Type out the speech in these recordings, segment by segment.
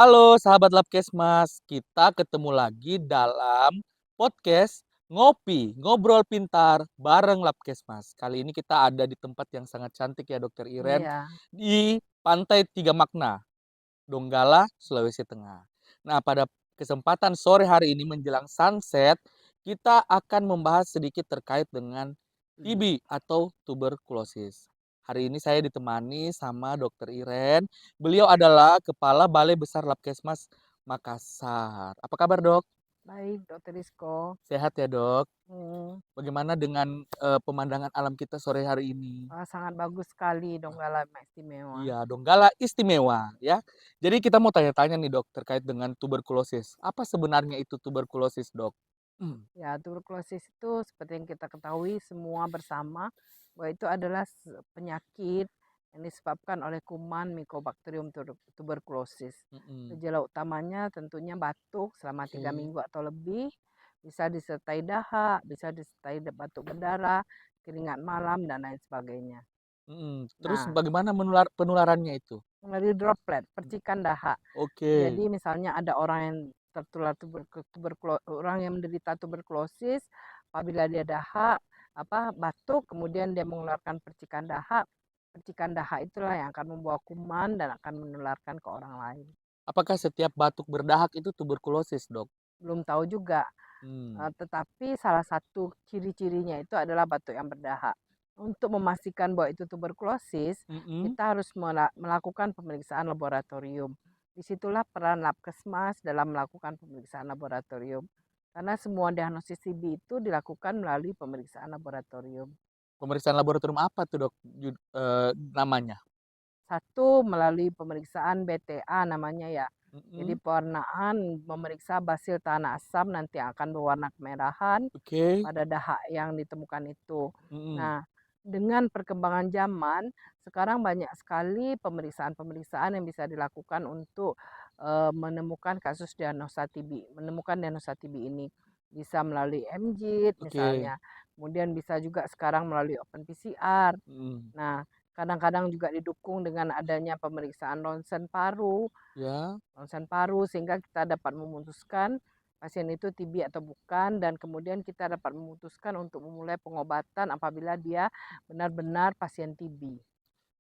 Halo sahabat Labkesmas, kita ketemu lagi dalam podcast Ngopi, Ngobrol Pintar bareng Labkesmas. Kali ini kita ada di tempat yang sangat cantik ya Dokter Iren, Iya, di Pantai Tiga Makna, Donggala, Sulawesi Tengah. Nah, pada kesempatan sore hari ini menjelang sunset, kita akan membahas sedikit terkait dengan mhm, TB atau tuberkulosis. Hari ini saya ditemani sama Dokter Iren. Beliau adalah Kepala Balai Besar Labkesmas Makassar. Apa kabar, Dok? baik Dokter Rizko, Sehat ya, Dok? mhm, Bagaimana dengan pemandangan alam kita sore hari ini? sangat bagus sekali Donggala Istimewa. Iya, Donggala istimewa ya. Jadi kita mau tanya-tanya nih Dok terkait dengan tuberkulosis. Apa sebenarnya itu tuberkulosis Dok? Hmm, Ya, tuberkulosis itu seperti yang kita ketahui semua bersama bahwa itu adalah penyakit yang disebabkan oleh kuman Mycobacterium tuberculosis. mm-mm. Gejala utamanya tentunya batuk selama 3 minggu Oke. atau lebih, bisa disertai dahak, bisa disertai batuk berdarah, keringat malam, dan lain sebagainya. Terus Nah, bagaimana penularannya itu? melalui droplet, percikan dahak. Oke. Jadi misalnya ada orang yang tertular orang yang menderita tuberkulosis, apabila dia dahak, batuk, kemudian dia mengeluarkan percikan dahak itulah yang akan membawa kuman dan akan menularkan ke orang lain. Apakah setiap batuk berdahak itu tuberkulosis Dok? Belum tahu juga, Hmm. tetapi salah satu ciri-cirinya itu adalah batuk yang berdahak. Untuk memastikan bahwa itu tuberkulosis, Mm-mm. kita harus melakukan pemeriksaan laboratorium. Disitulah peran Labkesmas dalam melakukan pemeriksaan laboratorium. Karena semua diagnosis TB itu dilakukan melalui pemeriksaan laboratorium. Pemeriksaan laboratorium apa tuh Dok? Namanya? Satu melalui pemeriksaan BTA namanya ya. Jadi Mm-mm. pewarnaan memeriksa basil tahan asam nanti akan berwarna kemerahan Oke. pada dahak yang ditemukan itu. Mm-mm. Nah, dengan perkembangan zaman, sekarang banyak sekali pemeriksaan-pemeriksaan yang bisa dilakukan untuk menemukan kasus diagnosa TB, menemukan diagnosa TB ini. Bisa melalui MJIT Oke. misalnya, kemudian bisa juga sekarang melalui Open PCR. Mm. Nah, kadang-kadang juga didukung dengan adanya pemeriksaan Ya. ronsen paru sehingga kita dapat memutuskan pasien itu TB atau bukan dan kemudian kita dapat memutuskan untuk memulai pengobatan apabila dia benar-benar pasien TB.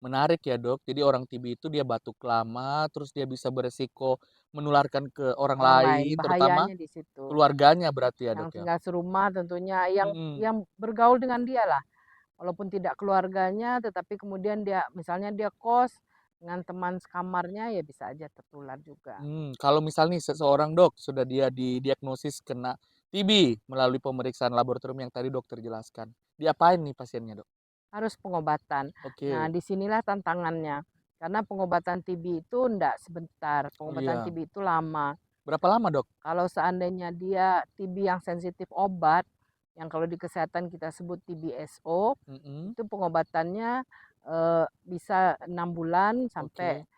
Menarik ya Dok. Jadi orang TB itu dia batuk lama, terus dia bisa beresiko menularkan ke orang Orang lain lain, terutama bahayanya di situ. keluarganya berarti ya Yang Dok ya? tinggal serumah tentunya Mhm. yang bergaul dengan dia lah. Walaupun tidak keluarganya tetapi kemudian dia misalnya dia kos dengan teman sekamarnya ya bisa aja tertular juga. Kalau misal nih seseorang Dok, sudah dia didiagnosis kena TB melalui pemeriksaan laboratorium yang tadi dokter jelaskan, diapain nih pasiennya Dok? Harus pengobatan. Nah, Oke. disinilah tantangannya. Karena pengobatan TB itu enggak sebentar, Oh pengobatan iya. TB itu lama. Berapa lama Dok? Kalau seandainya dia TB yang sensitif obat, yang kalau di kesehatan kita sebut TBSO, Mhm. itu pengobatannya bisa 6 bulan sampai Oke.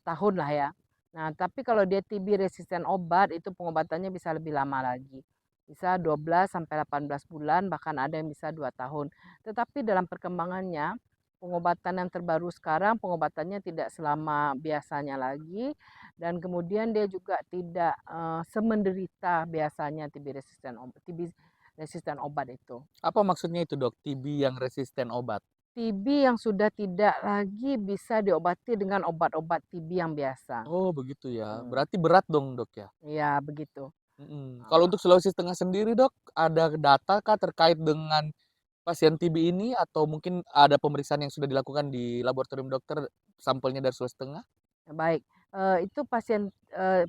setahun lah ya. Nah, tapi kalau dia TB resisten obat, itu pengobatannya bisa lebih lama lagi. Bisa 12 sampai 18 bulan, bahkan ada yang bisa 2 tahun. Tetapi dalam perkembangannya, pengobatan yang terbaru sekarang, pengobatannya tidak selama biasanya lagi, dan kemudian dia juga tidak semenderita biasanya TB resisten obat itu. Apa maksudnya itu Dok, TB yang resisten obat? TB yang sudah tidak lagi bisa diobati dengan obat-obat TB yang biasa. Oh begitu ya, Mhm, berarti berat dong Dok ya? iya begitu. Kalau Eee, untuk Sulawesi Tengah sendiri Dok, ada data kah terkait dengan pasien TB ini atau mungkin ada pemeriksaan yang sudah dilakukan di laboratorium dokter, sampelnya dari Sulawesi Tengah? Baik, itu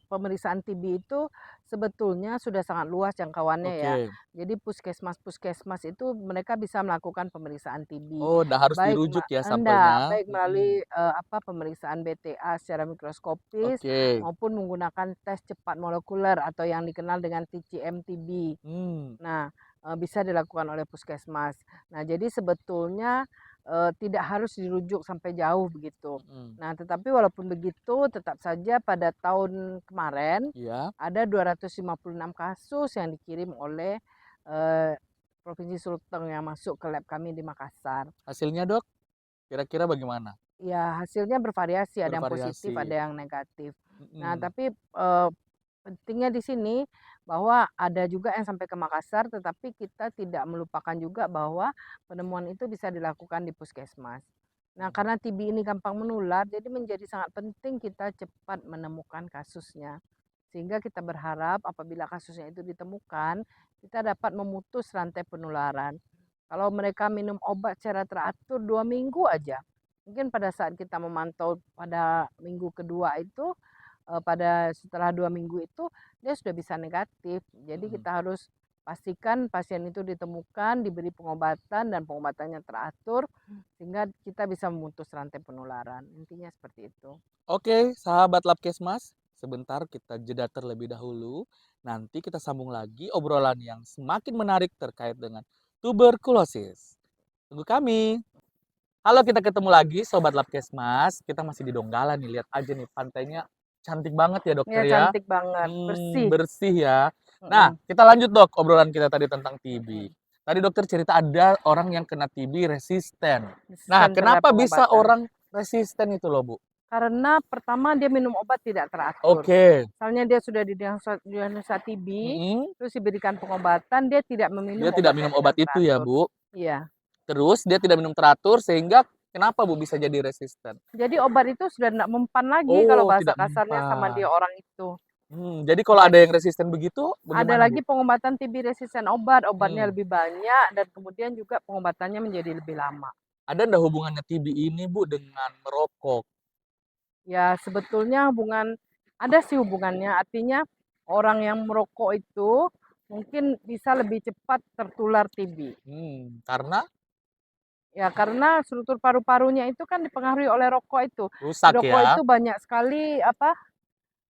pemeriksaan TB itu sebetulnya sudah sangat luas jangkauannya ya. Oke. Jadi puskesmas-puskesmas itu mereka bisa melakukan pemeriksaan TB. Oh, udah harus dirujuk ya sampelnya? Baik melalui, pemeriksaan BTA secara mikroskopis Oke. maupun menggunakan tes cepat molekuler atau yang dikenal dengan TCM-TB. Mmm, Nah, bisa dilakukan oleh puskesmas. Nah, jadi sebetulnya, tidak harus dirujuk sampai jauh begitu. mhm. Nah, tetapi walaupun begitu tetap saja pada tahun kemarin Iya. ada 256 kasus yang dikirim oleh, eee, Provinsi Sulteng yang masuk ke lab kami di Makassar. Hasilnya Dok, kira-kira bagaimana? Ya hasilnya bervariasi, ada yang positif, Bervariasi. ada yang negatif. Nah, Mhm. tapi, pentingnya di sini bahwa ada juga yang sampai ke Makassar, tetapi kita tidak melupakan juga bahwa penemuan itu bisa dilakukan di puskesmas. Nah, Mhm. karena TB ini gampang menular, jadi menjadi sangat penting kita cepat menemukan kasusnya. Sehingga kita berharap apabila kasusnya itu ditemukan, kita dapat memutus rantai penularan. Kalau mereka minum obat secara teratur 2 minggu aja, mungkin pada saat kita memantau pada minggu kedua itu, pada setelah 2 minggu itu, dia sudah bisa negatif. Jadi Mhm. kita harus pastikan pasien itu ditemukan, diberi pengobatan dan pengobatannya teratur, sehingga kita bisa memutus rantai penularan. Intinya seperti itu. Oke, sahabat Labkesmas, sebentar kita jeda terlebih dahulu. Nanti kita sambung lagi obrolan yang semakin menarik terkait dengan tuberkulosis. Tunggu kami. Halo, kita ketemu lagi Sobat Labkesmas. Kita masih di Donggala nih, lihat aja nih pantainya cantik banget ya Iya dokter ya. cantik banget, bersih. Bersih ya. Nah, Mhm, kita lanjut dok obrolan kita tadi tentang TB. mhm. Tadi dokter cerita ada orang yang kena TB resisten. Nah, Resisten terhadap kenapa bisa pengobatan. orang resisten itu loh Bu? Karena pertama dia minum obat tidak teratur. Oke. Misalnya dia sudah didiagnosa TB, Mm-mm. terus diberikan pengobatan, dia tidak Dia meminum tidak obat minum yang obat tidak itu ya teratur. Bu. Iya. Terus dia tidak minum teratur sehingga kenapa Bu bisa jadi resisten? Jadi obat itu sudah tidak mempan lagi kalau Oh, bahasa tidak kasarnya sama dia mempan. orang itu. Jadi kalau Obat ada yang resisten begitu ada bagaimana Bu? lagi pengobatan TB resisten obat, obatnya Hmm. lebih banyak dan kemudian juga pengobatannya menjadi lebih lama. Ada ndak hubungannya TB ini Bu dengan merokok? Ya sebetulnya ada sih hubungannya, artinya orang yang merokok itu mungkin bisa lebih cepat tertular TB. Karena Ya karena struktur paru-parunya itu kan dipengaruhi oleh rokok itu. Di rusak rokok ya? itu banyak sekali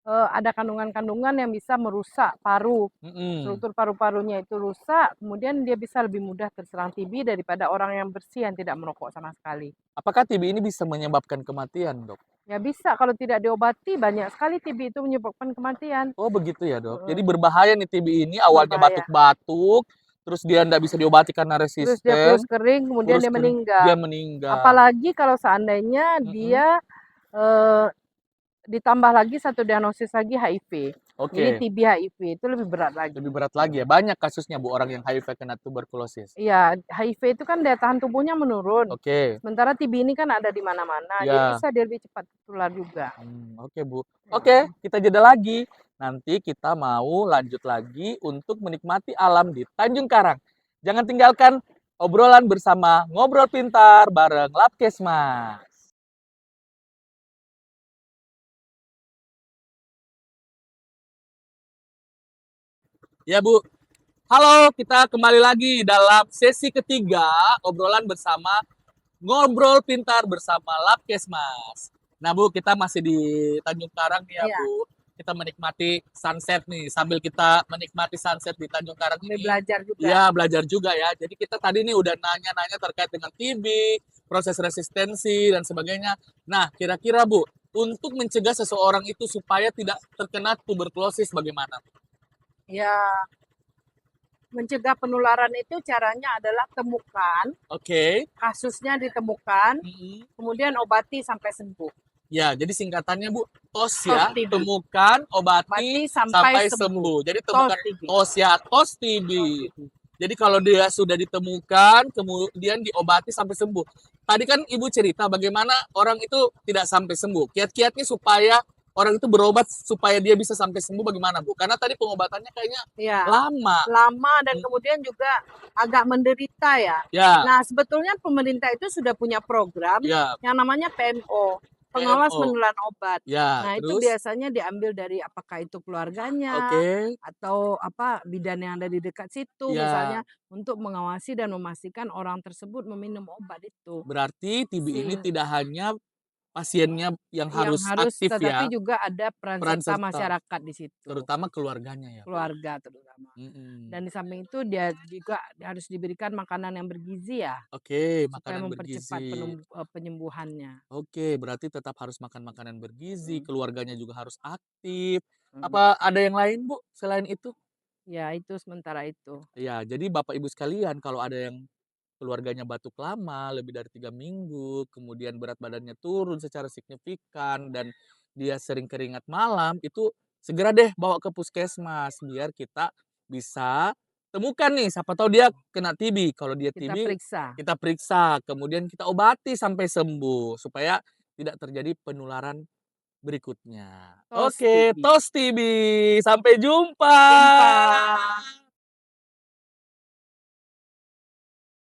ada kandungan-kandungan yang bisa merusak paru. Mhm. Struktur paru-parunya itu rusak, kemudian dia bisa lebih mudah terserang TB daripada orang yang bersih yang tidak merokok sama sekali. Apakah TB ini bisa menyebabkan kematian, Dok? Ya bisa kalau tidak diobati banyak sekali TB itu menyebabkan kematian. Oh begitu ya, Dok. Jadi Mhm, berbahaya nih TB ini awalnya berbahaya. batuk-batuk, terus dia ndak bisa diobati karena Terus dia resisten, kurus kering, kemudian kurus dia kering, dia meninggal. meninggal. Apalagi kalau seandainya Mhm. dia, eee, ditambah lagi satu diagnosis lagi HIV. Jadi Oke, TB HIV itu lebih berat lebih lagi. berat lagi ya. Banyak kasusnya Bu orang yang HIV kena tuberkulosis. Iya, HIV itu kan daya tahan tubuhnya menurun. Oke. Sementara TB ini kan ada di mana-mana, jadi Ya. bisa dia lebih cepat tertular juga. Oke, Bu. Oke, Mhm. kita jeda lagi. Nanti kita mau lanjut lagi untuk menikmati alam di Tanjung Karang. Jangan tinggalkan obrolan bersama Ngobrol Pintar bareng Labkesmas. Ya, Bu. Halo, kita kembali lagi dalam sesi ketiga obrolan bersama Ngobrol Pintar bersama Labkesmas. Nah, Bu, kita masih di Tanjung Karang nih ya, Iya, Bu. Kita menikmati sunset nih. Sambil kita menikmati sunset di Tanjung Karang sambil ini, belajar juga. iya belajar juga ya. Jadi kita tadi nih udah nanya-nanya terkait dengan TB, proses resistensi dan sebagainya. Nah, kira-kira Bu, untuk mencegah seseorang itu supaya tidak terkena tuberkulosis bagaimana? Ya, mencegah penularan itu caranya adalah temukan, Oke. kasusnya ditemukan, Mm-mm. kemudian obati sampai sembuh. Ya, jadi singkatannya Bu, TOS TOS ya, TB. temukan, obati, Obati sampai sampai sembuh. sembuh. Jadi TOS temukan TB. TOS ya, TOS TB. TOS TB. Jadi kalau dia sudah ditemukan, kemudian diobati sampai sembuh. Tadi kan Ibu cerita bagaimana orang itu tidak sampai sembuh. Kiat-kiatnya supaya orang itu berobat supaya dia bisa sampai sembuh bagaimana Bu? Karena tadi pengobatannya kayaknya Ya, lama. lama dan kemudian juga agak menderita ya. Ya, Nah, sebetulnya pemerintah itu sudah punya program ya, yang namanya PMO, pengawas PMO. pengelolaan obat. Ya, Nah, itu terus biasanya diambil dari apakah itu keluarganya oke. atau bidan yang ada di dekat situ misalnya Ya, untuk mengawasi dan memastikan orang tersebut meminum obat itu. berarti TB ini Sing tidak hanya pasiennya yang yang harus harus aktif tetapi ya, juga ada peran peran serta serta, masyarakat di situ, terutama keluarganya ya, Bu? keluarga terutama. Mhm. Dan di samping itu dia juga harus diberikan makanan yang bergizi ya, Oke, supaya makanan mempercepat bergizi. penyembuhannya. Oke, berarti tetap harus makan makanan bergizi, Mhm, keluarganya juga harus aktif. mhm. Apa ada yang lain, Bu, selain itu? Ya itu sementara itu. Ya, jadi Bapak Ibu sekalian kalau ada yang keluarganya batuk lama, lebih dari 3 minggu, kemudian berat badannya turun secara signifikan dan dia sering keringat malam, itu segera deh bawa ke puskesmas biar kita bisa temukan nih, siapa tahu dia kena TB. Kalau dia Kita TB, periksa. kita periksa, kemudian kita obati sampai sembuh supaya tidak terjadi penularan berikutnya. Tos Oke, TB. tos TB, sampai jumpa. Jumpa.